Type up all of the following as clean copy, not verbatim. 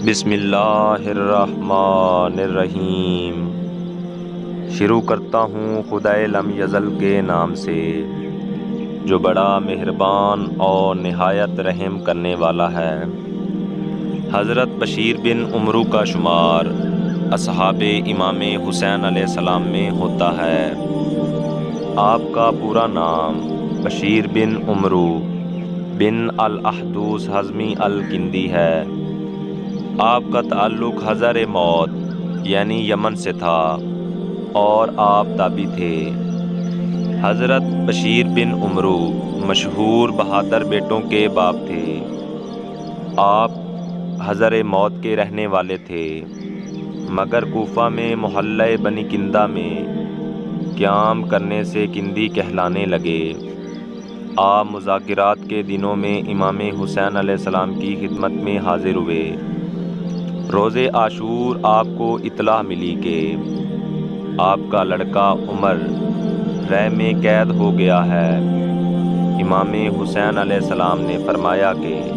بسم اللہ الرحمن الرحیم۔ شروع کرتا ہوں خدائے لم یزل کے نام سے جو بڑا مہربان اور نہایت رحم کرنے والا ہے۔ حضرت بشیر بن عمرو کا شمار اصحاب امام حسین علیہ السلام میں ہوتا ہے۔ آپ کا پورا نام بشیر بن عمرو بن الاحدوث حزمی الکندی ہے۔ آپ کا تعلق حضر موت یعنی یمن سے تھا اور آپ تابعی تھے۔ حضرت بشیر بن عمرو مشہور بہادر بیٹوں کے باپ تھے۔ آپ حضر موت کے رہنے والے تھے، مگر کوفہ میں محلہ بنی کندہ میں قیام کرنے سے کندی کہلانے لگے۔ آپ مذاکرات کے دنوں میں امام حسین علیہ السلام کی خدمت میں حاضر ہوئے۔ روز عاشور آپ کو اطلاع ملی کہ آپ کا لڑکا عمر ریح میں قید ہو گیا ہے۔ امام حسین علیہ السلام نے فرمایا کہ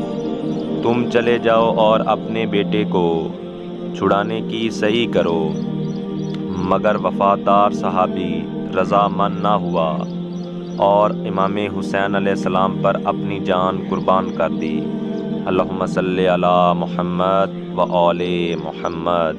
تم چلے جاؤ اور اپنے بیٹے کو چھڑانے کی سعی کرو، مگر وفادار صحابی رضامند نہ ہوا اور امام حسین علیہ السلام پر اپنی جان قربان کر دی۔ اللہم صلی علی محمد و آل محمد۔